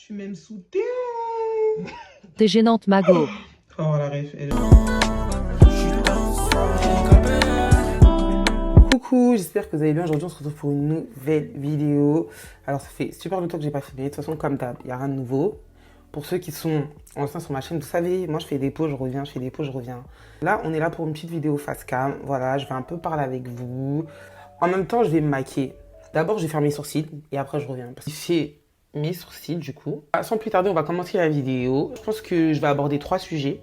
suis même sous thé. T'es gênante, Mago. Oh la ref. Coucou, j'espère que vous allez bien. Aujourd'hui, on se retrouve pour une nouvelle vidéo. Alors, ça fait super longtemps que j'ai pas filmé. De toute façon, comme d'hab, il n'y a rien de nouveau. Pour ceux qui sont anciens sur ma chaîne, vous savez, moi je fais des pauses, je reviens, je fais des pauses, je reviens. Là, on est là pour une petite vidéo face cam. Voilà, je vais un peu parler avec vous. En même temps, je vais me maquiller. D'abord, je vais faire mes sourcils et après, je reviens. Parce que c'est mes sourcils, du coup. Sans plus tarder, on va commencer la vidéo. Je pense que je vais aborder 3 sujets.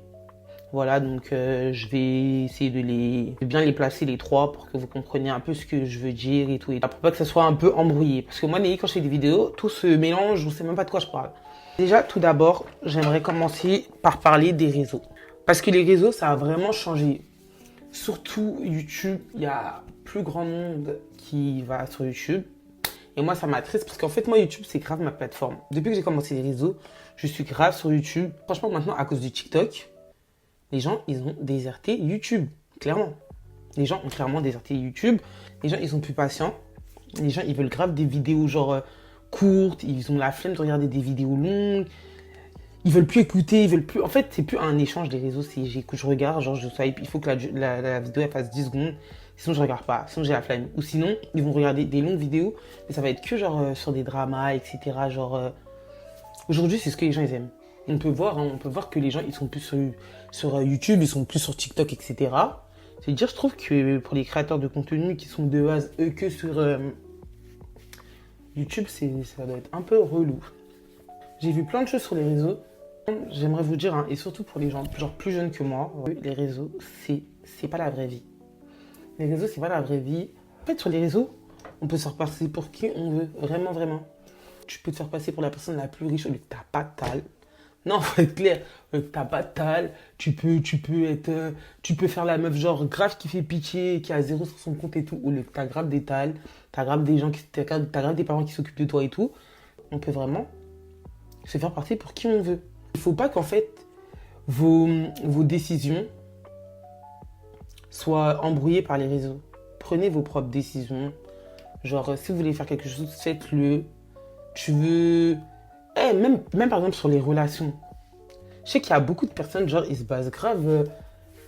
Voilà, donc je vais essayer de bien les placer les 3 pour que vous compreniez un peu ce que je veux dire et tout. Et pour pas que ça soit un peu embrouillé. Parce que moi, quand je fais des vidéos, tout se mélange, je ne sais même pas de quoi je parle. Déjà, tout d'abord, j'aimerais commencer par parler des réseaux. Parce que les réseaux, ça a vraiment changé. Surtout YouTube, il y a plus grand monde qui va sur YouTube. Et moi, ça m'attriste parce qu'en fait, moi, YouTube, c'est grave ma plateforme. Depuis que j'ai commencé les réseaux, je suis grave sur YouTube. Franchement, maintenant, à cause du TikTok, les gens, ils ont déserté YouTube, clairement. Les gens ont clairement déserté YouTube. Les gens, ils sont plus patients. Les gens, ils veulent grave des vidéos genre courtes. Ils ont la flemme de regarder des vidéos longues. Ils veulent plus écouter, ils veulent plus... En fait, c'est plus un échange des réseaux. C'est j'écoute, je regarde, genre je swipe. Il faut que la vidéo, elle fasse 10 secondes. Sinon, je regarde pas. Sinon, j'ai la flemme. Ou sinon, ils vont regarder des longues vidéos. Mais ça va être que genre sur des dramas, etc. Genre... Aujourd'hui, c'est ce que les gens, ils aiment. On peut voir, hein, on peut voir que les gens, ils sont plus sur YouTube, ils sont plus sur TikTok, etc. C'est-à-dire, je trouve que pour les créateurs de contenu qui sont de base, eux, que sur YouTube, ça doit être un peu relou. J'ai vu plein de choses sur les réseaux. J'aimerais vous dire, hein, et surtout pour les gens genre plus jeunes que moi, les réseaux, c'est pas la vraie vie. Les réseaux, c'est pas la vraie vie. En fait, sur les réseaux, on peut se faire passer pour qui on veut, vraiment, vraiment. Tu peux te faire passer pour la personne la plus riche au lieu que t'as pas de tal. Non, faut être clair, t'as pas de tal, tu peux faire la meuf genre grave qui fait pitié, qui a zéro sur son compte et tout, au lieu que t'as grave des tals, t'as grave des gens t'as grave des parents qui s'occupent de toi et tout. On peut vraiment se faire passer pour qui on veut. Il faut pas qu'en fait vos décisions soient embrouillées par les réseaux. Prenez vos propres décisions. Genre, si vous voulez faire quelque chose, faites-le. Tu veux... même par exemple sur les relations. Je sais qu'il y a beaucoup de personnes, genre, ils se basent grave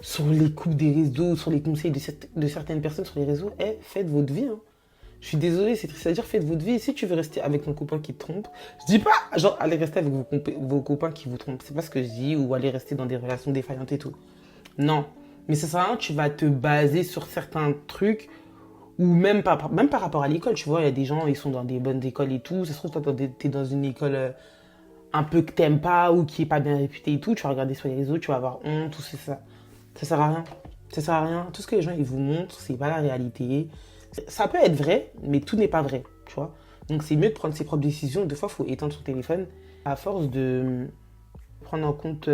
sur les coups des réseaux, sur les conseils de certaines personnes sur les réseaux. Faites votre vie, hein. Je suis désolée, c'est triste à dire, faites votre vie. Et si tu veux rester avec ton copain qui te trompe, je dis pas, genre, allez rester avec vos copains qui vous trompent. C'est pas ce que je dis, ou allez rester dans des relations défaillantes et tout. Non. Mais ça sert à rien, tu vas te baser sur certains trucs, ou même par rapport à l'école, tu vois, il y a des gens, ils sont dans des bonnes écoles et tout. Ça se trouve, toi, t'es dans une école un peu que t'aimes pas, ou qui est pas bien réputée et tout. Tu vas regarder sur les réseaux, tu vas avoir honte, tout ça. Ça sert à rien. Ça sert à rien. Tout ce que les gens, ils vous montrent, c'est pas la réalité. Ça peut être vrai, mais tout n'est pas vrai, tu vois. Donc c'est mieux de prendre ses propres décisions. Des fois, il faut éteindre son téléphone. À force de prendre en compte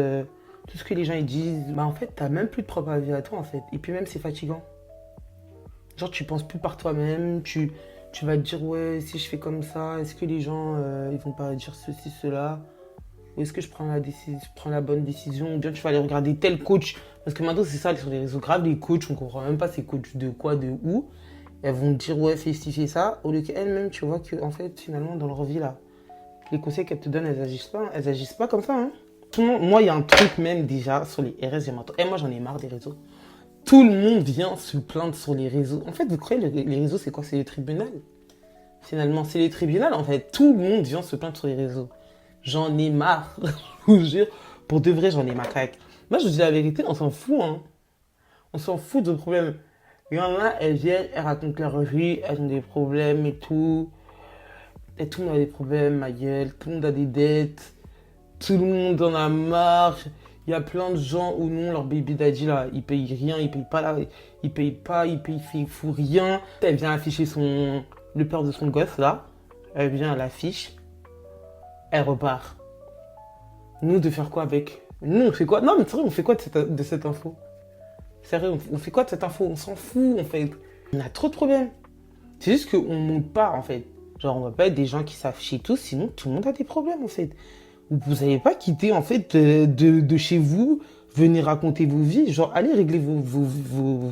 tout ce que les gens ils disent, bah en fait, t'as même plus de propre avis à toi, en fait. Et puis même, c'est fatigant. Genre, tu penses plus par toi-même, tu vas te dire, ouais, si je fais comme ça, est-ce que les gens, ils vont pas dire ceci, cela? Ou est-ce que je prends la bonne décision? Ou bien tu vas aller regarder tel coach. Parce que maintenant, c'est ça, sur les réseaux graves, les coachs, on comprend même pas c'est coach de quoi, de où. Elles vont te dire, ouais, fais ci, fais ça. Au lieu qu'elles-mêmes, tu vois que, en fait, finalement, dans leur vie, là, les conseils qu'elles te donnent, elles agissent pas comme ça, hein. Moi, il y a un truc même déjà sur les RS, et moi, j'en ai marre des réseaux. Tout le monde vient se plaindre sur les réseaux. En fait, vous croyez, les réseaux, c'est quoi? C'est les tribunaux. Finalement, c'est les tribunaux, en fait. Tout le monde vient se plaindre sur les réseaux. J'en ai marre. Je vous jure. Pour de vrai, j'en ai marre. Moi, je vous dis la vérité, on s'en fout, hein. On s'en fout de problèmes. Il y en a, elles viennent, elles racontent leur vie, elles ont des problèmes et tout. Et tout le monde a des problèmes, ma gueule. Tout le monde a des dettes. Tout le monde en a marre. Il y a plein de gens où non, leur baby daddy là, il paye rien, il paye pas là, il fait fou rien. Elle vient afficher le père de son gosse là. Elle vient, elle affiche. Elle repart. Nous, de faire quoi avec? Nous, on fait quoi? Non, mais c'est vrai, on fait quoi de cette info? Sérieux, on fait quoi de cette info? On s'en fout, en fait. On a trop de problèmes. C'est juste qu'on monte pas, en fait. Genre, on va pas être des gens qui s'affichent et tout, sinon tout le monde a des problèmes, en fait. Vous n'avez pas quitté, en fait, de chez vous, venir raconter vos vies. Genre, allez régler vos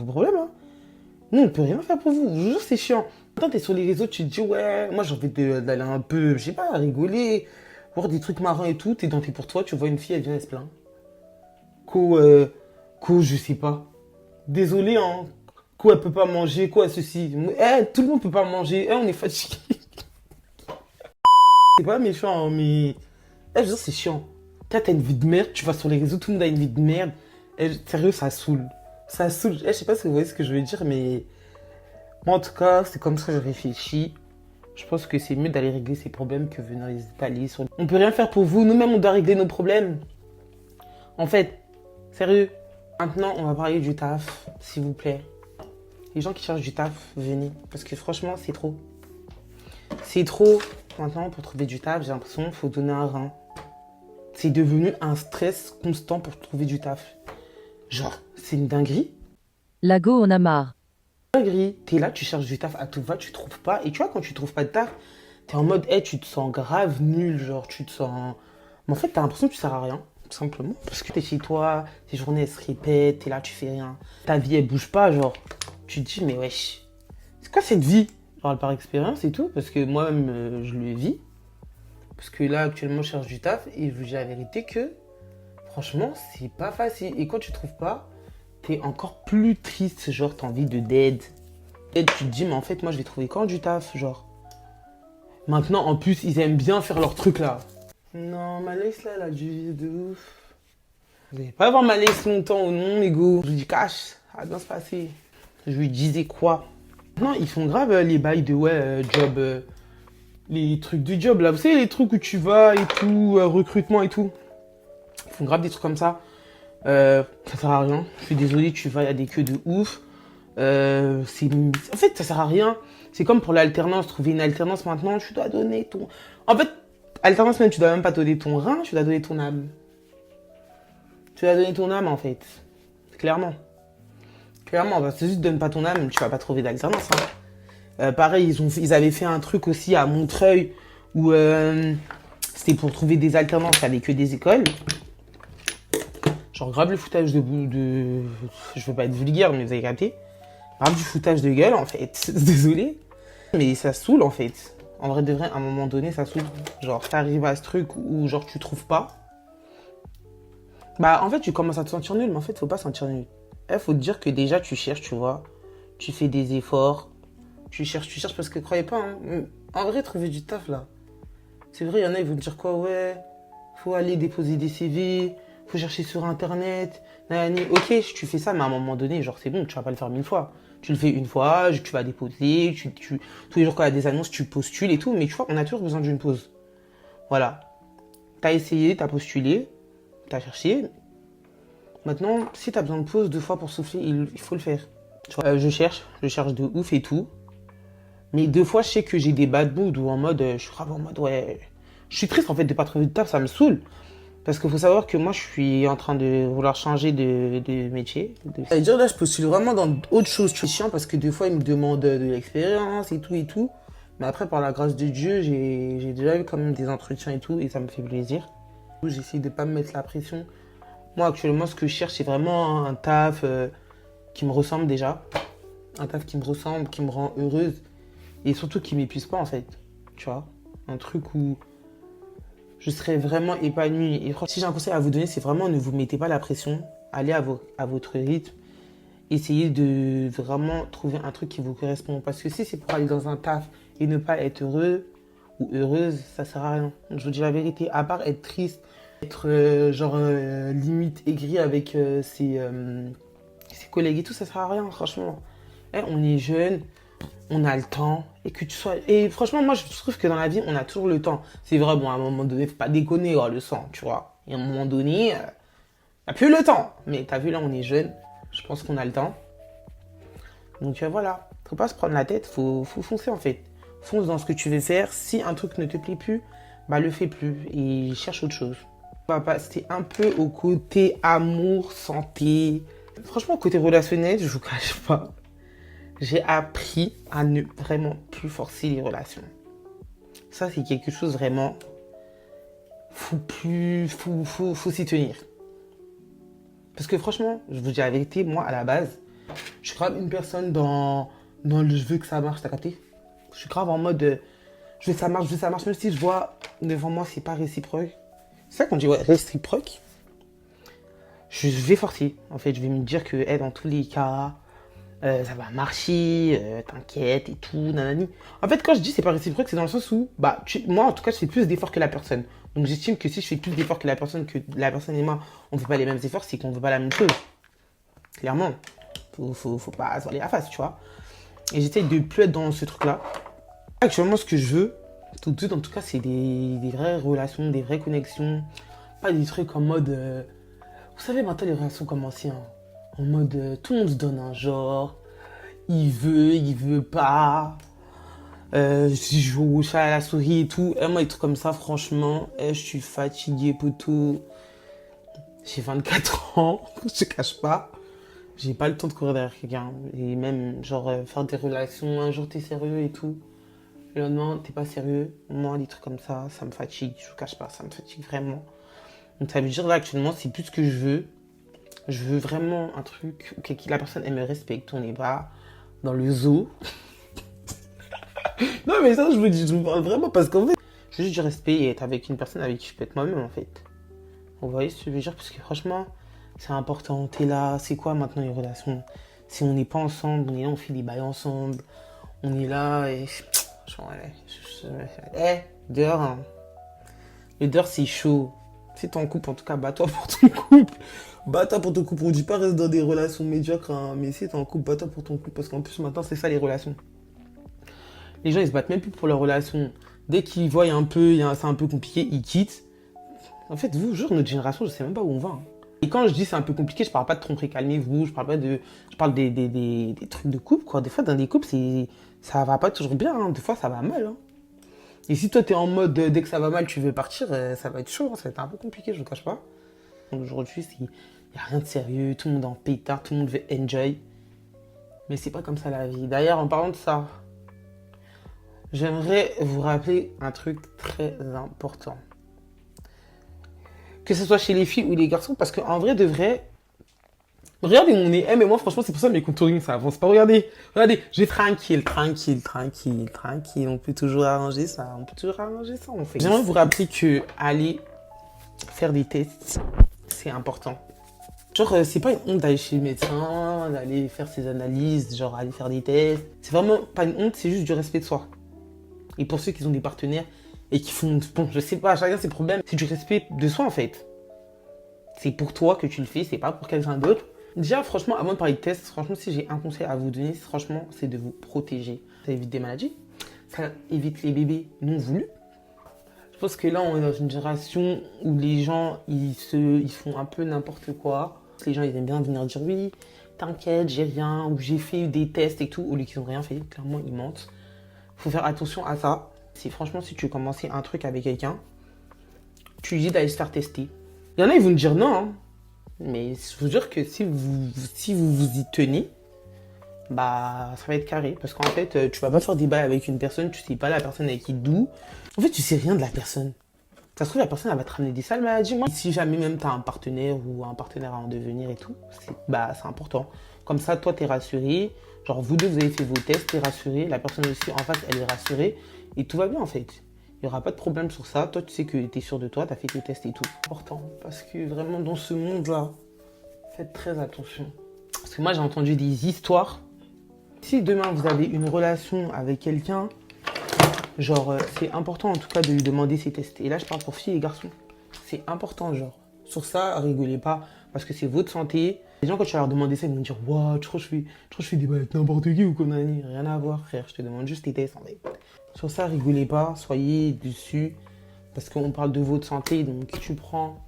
problèmes, hein. Nous, on peut rien faire pour vous. Je vous jure, c'est chiant. Quand t'es sur les réseaux, tu te dis, ouais, moi, j'ai envie d'aller un peu, je sais pas, rigoler, voir des trucs marrants et tout, t'es dans tes pour toi, tu vois une fille, elle vient, elle se plaint. Je sais pas. Désolé, hein. Quoi, elle peut pas manger, quoi, ceci. Tout le monde peut pas manger. On est fatigué. C'est pas méchant, hein, mais. Je veux dire, c'est chiant. T'as une vie de merde, tu vas sur les réseaux, tout le monde a une vie de merde. Sérieux, ça saoule. Ça saoule. Je sais pas si vous voyez ce que je veux dire, mais. Moi, en tout cas, c'est comme ça que je réfléchis. Je pense que c'est mieux d'aller régler ses problèmes que venir les étaler sur. On peut rien faire pour vous. Nous-mêmes, on doit régler nos problèmes. En fait, sérieux. Maintenant, on va parler du taf, s'il vous plaît. Les gens qui cherchent du taf, venez. Parce que franchement, c'est trop. C'est trop. Maintenant, pour trouver du taf, j'ai l'impression qu'il faut donner un rein. C'est devenu un stress constant pour trouver du taf. Genre, c'est une dinguerie. Lago en a marre. Dinguerie. T'es là, tu cherches du taf à tout va, tu trouves pas. Et tu vois, quand tu trouves pas de taf, t'es en mode, tu te sens grave nul. Genre, tu te sens. Mais en fait, t'as l'impression que tu sers à rien. Tout simplement. Parce que t'es chez toi, tes journées elles se répètent, t'es là, tu fais rien. Ta vie elle bouge pas, genre. Tu te dis, mais wesh, c'est quoi cette vie? Je parle par expérience et tout, parce que moi-même je le vis. Parce que là actuellement je cherche du taf et je vous dis la vérité que franchement c'est pas facile. Et quand tu trouves pas, t'es encore plus triste, genre t'as envie de d'aide. Et tu te dis, mais en fait moi je vais trouver quand du taf, genre. Maintenant en plus ils aiment bien faire leur truc là. Non, ma laisse là, elle a du vie de ouf. Vous n'allez pas voir ma laisse longtemps ou non, les go. Je vous dis cash, ça va bien se passer. Je lui disais quoi? Non, ils font grave les bails de job. Les trucs de job là. Vous savez, les trucs où tu vas et tout, recrutement et tout. Ils font grave des trucs comme ça. Ça sert à rien. Je suis désolé, tu vas, il y a des queues de ouf. En fait, ça sert à rien. C'est comme pour l'alternance. Trouver une alternance maintenant, tu dois donner ton. En fait, alternance même, tu dois même pas donner ton rein, tu dois donner ton âme. Tu dois donner ton âme en fait. Clairement. Clairement, parce que si tu donnes pas ton âme, tu vas pas trouver d'alternance. Hein. Pareil, ils avaient fait un truc aussi à Montreuil où c'était pour trouver des alternances avec que des écoles. Genre grave le foutage de. Je veux pas être vulgaire, mais vous avez capté. Grave du foutage de gueule en fait. Désolé. Mais ça saoule en fait. En vrai de vrai, à un moment donné, ça saoule. Genre, t'arrives à ce truc où genre tu trouves pas. Bah en fait, tu commences à te sentir nul, mais en fait, faut pas se sentir nul. Faut te dire que déjà tu cherches, tu vois. Tu fais des efforts. Tu cherches parce que croyez pas, hein, en vrai, trouver du taf là. C'est vrai, il y en a, ils vont te dire quoi, ouais, faut aller déposer des CV, faut chercher sur internet. Nanani. Ok, tu fais ça, mais à un moment donné, genre c'est bon, tu vas pas le faire 1000 fois. Tu le fais une fois, tu vas déposer, tous les jours quand il y a des annonces, tu postules et tout, mais tu vois, on a toujours besoin d'une pause. Voilà. T'as essayé, t'as postulé, t'as cherché. Maintenant, si t'as besoin de pause 2 fois pour souffler, il faut le faire. Tu vois, je cherche de ouf et tout. Mais 2 fois, je sais que j'ai des bad moods ou en mode, je suis grave en mode, ouais. Je suis triste en fait de pas trouver de taf, ça me saoule. Parce qu'il faut savoir que moi, je suis en train de vouloir changer de métier. Et dire là, je postule vraiment dans autre chose. C'est chiant parce que 2 fois, ils me demandent de l'expérience et tout et tout. Mais après, par la grâce de Dieu, j'ai déjà eu quand même des entretiens et tout et ça me fait plaisir. J'essaie de pas me mettre la pression. Moi, actuellement, ce que je cherche, c'est vraiment un taf qui me ressemble déjà. Un taf qui me ressemble, qui me rend heureuse. Et surtout qui m'épuise pas, en fait. Tu vois? Un truc où je serais vraiment épanouie. Et franchement, si j'ai un conseil à vous donner, c'est vraiment ne vous mettez pas la pression. Allez à votre rythme. Essayez de vraiment trouver un truc qui vous correspond. Parce que si c'est pour aller dans un taf et ne pas être heureux ou heureuse, ça sert à rien. Je vous dis la vérité, à part être triste, être limite aigri avec ses collègues et tout, ça sert à rien, franchement. On est jeune, on a le temps, et que tu sois... Et franchement, moi, je trouve que dans la vie, on a toujours le temps. C'est vrai, bon, à un moment donné, faut pas déconner, le sang, tu vois. Et à un moment donné, t'as plus le temps. Mais t'as vu, là, on est jeune, je pense qu'on a le temps. Donc voilà, faut pas se prendre la tête, faut foncer, en fait. Fonce dans ce que tu veux faire. Si un truc ne te plaît plus, bah, le fais plus, et cherche autre chose. On va passer un peu au côté amour, santé. Franchement, côté relationnel, je vous cache pas. J'ai appris à ne vraiment plus forcer les relations. Ça, c'est quelque chose vraiment... Faut s'y tenir. Parce que franchement, je vous dis la vérité, moi, à la base, je suis grave une personne dans le je veux que ça marche, t'as capté? Je suis grave en mode je veux que ça marche, même si je vois devant moi, c'est pas réciproque. C'est ça qu'on dit, ouais, réciproque. Je vais forcer. En fait, je vais me dire que dans tous les cas, ça va marcher, t'inquiète et tout, nanani. En fait, quand je dis c'est pas réciproque, c'est dans le sens où, moi, en tout cas, je fais plus d'efforts que la personne. Donc, j'estime que si je fais plus d'efforts que la personne et moi, on ne fait pas les mêmes efforts, c'est qu'on ne veut pas la même chose. Clairement. Faut pas se voiler la face, tu vois. Et j'essaye de plus être dans ce truc-là. Actuellement, ce que je veux, tout de suite, en tout cas, c'est des vraies relations, des vraies connexions. Pas des trucs en mode... Vous savez, maintenant, les relations commencent en mode... tout le monde se donne un genre. Il veut pas. Je joue au chat à la souris et tout. Moi, des trucs comme ça, franchement, je suis fatiguée, poteau. J'ai 24 ans, je te cache pas. J'ai pas le temps de courir derrière quelqu'un. Et même, genre, faire des relations, un jour t'es sérieux et tout. Le lendemain, t'es pas sérieux. Moi, des trucs comme ça me fatigue. Je vous cache pas, ça me fatigue vraiment. Donc, ça veut dire là, actuellement, c'est plus ce que je veux. Je veux vraiment un truc où la personne, elle me respecte. On n'est pas dans le zoo. Non, mais ça, je vous parle vraiment parce qu'en fait, je veux juste du respect et être avec une personne avec qui je peux être moi-même, en fait. Vous voyez ce que je veux dire? Parce que franchement, c'est important. T'es là. C'est quoi maintenant les relations? Si on n'est pas ensemble, on est là, on fait des bails ensemble. On est là et... dehors, hein. Le dehors, c'est chaud. Si t'es en couple, en tout cas, bats-toi pour ton couple. Bats-toi pour ton couple. On dit pas reste dans des relations médiocres, hein. Mais si t'es en couple, bats-toi pour ton couple. Parce qu'en plus, maintenant, c'est ça les relations. Les gens, ils se battent même plus pour leur relation. Dès qu'ils voient un peu, c'est un peu compliqué, ils quittent. En fait, vous, genre, notre génération, je sais même pas où on va, hein. Et quand je dis c'est un peu compliqué, je parle pas de tromperie, calmez-vous, je parle des trucs de couple, quoi. Des fois, dans des couples, ça va pas toujours bien, hein. Des fois, ça va mal, hein. Et si toi, t'es en mode, dès que ça va mal, tu veux partir, ça va être chaud, hein. Ça va être un peu compliqué, je vous cache pas. Donc, aujourd'hui, il n'y a rien de sérieux, tout le monde est en pétard, tout le monde veut enjoy. Mais c'est pas comme ça la vie. D'ailleurs, en parlant de ça, j'aimerais vous rappeler un truc très important. Que ce soit chez les filles ou les garçons, parce qu'en vrai de vrai, regardez mon nez, mais moi franchement c'est pour ça que mes contouring ça avance pas, regardez, je vais tranquille, on peut toujours arranger ça, on fait. J'aimerais vous rappeler que aller faire des tests, c'est important. Genre c'est pas une honte d'aller chez le médecin, d'aller faire ses analyses, genre aller faire des tests, c'est vraiment pas une honte, c'est juste du respect de soi. Et pour ceux qui ont des partenaires et qui font, bon, je sais pas, chacun ses problèmes, c'est du respect de soi en fait. C'est pour toi que tu le fais, c'est pas pour quelqu'un d'autre. Déjà, franchement, avant de parler de tests, franchement, si j'ai un conseil à vous donner, franchement, c'est de vous protéger. Ça évite des maladies, ça évite les bébés non voulus. Je pense que là, on est dans une génération où les gens, ils font un peu n'importe quoi. Les gens, ils aiment bien venir dire oui, t'inquiète, j'ai rien, ou j'ai fait des tests et tout, au lieu qu'ils n'ont rien fait, clairement, ils mentent. Faut faire attention à ça. Franchement, si tu veux commencer un truc avec quelqu'un, tu lui dis d'aller se faire tester. Il y en a, ils vont me dire non, hein. Mais je vous jure que si vous y tenez, ça va être carré. Parce qu'en fait, tu vas pas faire des bails avec une personne, tu sais pas la personne avec qui d'où. En fait, tu sais rien de la personne. Ça se trouve, la personne, elle va te ramener des sales maladies. Moi, si jamais même tu as un partenaire ou un partenaire à en devenir et tout, c'est important. Comme ça, toi, t'es rassuré. Genre, vous deux, vous avez fait vos tests, t'es rassuré. La personne aussi en face, elle est rassurée. Et tout va bien, en fait. Il n'y aura pas de problème sur ça. Toi, tu sais que tu es sûr de toi, tu as fait tes tests et tout. C'est important. Parce que vraiment, dans ce monde-là, faites très attention. Parce que moi, j'ai entendu des histoires. Si demain, vous avez une relation avec quelqu'un, genre, c'est important en tout cas de lui demander ses tests. Et là, je parle pour filles et garçons. C'est important, genre. Sur ça, rigolez pas. Parce que c'est votre santé. Les gens, quand tu vas leur demander ça, ils vont me dire waouh, je crois que je fais des bails avec n'importe qui ou qu'on a rien à voir, frère. Je te demande juste tes tests en fait. Sur ça, rigolez pas, soyez dessus. Parce qu'on parle de votre santé. Donc, tu prends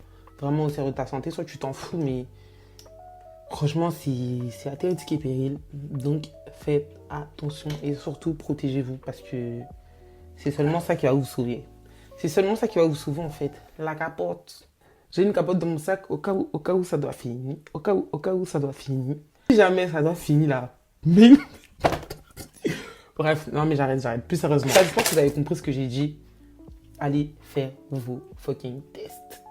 vraiment au sérieux ta santé, soit tu t'en fous, mais franchement, c'est à tes risques et périls. Donc, faites attention et surtout, protégez-vous parce que c'est seulement ça qui va vous sauver. C'est seulement ça qui va vous sauver en fait. La capote. J'ai une capote dans mon sac au cas où ça doit finir. Au cas où ça doit finir. Si jamais ça doit finir là. Mais... Bref, non mais j'arrête. Plus sérieusement. J'espère que vous avez compris ce que j'ai dit. Allez faire vos fucking tests.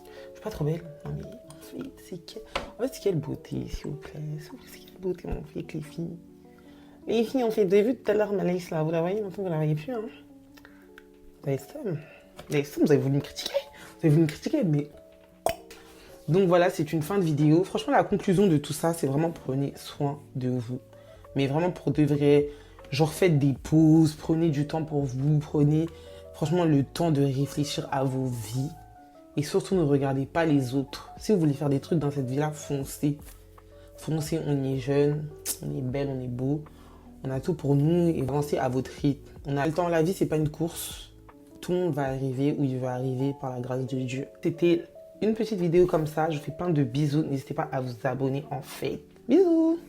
Je suis pas trop belle. Non mais en fait, c'est quelle beauté, s'il vous plaît. C'est quelle beauté on fait avec les filles. Les filles, on fait des vues tout à l'heure, Malaïs là. Vous la voyez, maintenant vous la voyez plus, hein. Vous avez ça. Mais ça, vous avez voulu me critiquer. Vous avez voulu me critiquer, mais... Donc voilà, c'est une fin de vidéo. Franchement, la conclusion de tout ça, c'est vraiment prenez soin de vous. Mais vraiment pour de vrai, genre faites des pauses, prenez du temps pour vous, prenez franchement le temps de réfléchir à vos vies. Et surtout, ne regardez pas les autres. Si vous voulez faire des trucs dans cette vie-là, foncez. Foncez, on est jeune, on est belle, on est beau. On a tout pour nous et avancez à votre rythme. On a le temps, la vie, c'est pas une course. Tout le monde va arriver où il va arriver par la grâce de Dieu. C'était une petite vidéo comme ça. Je vous fais plein de bisous. N'hésitez pas à vous abonner en fait. Bisous!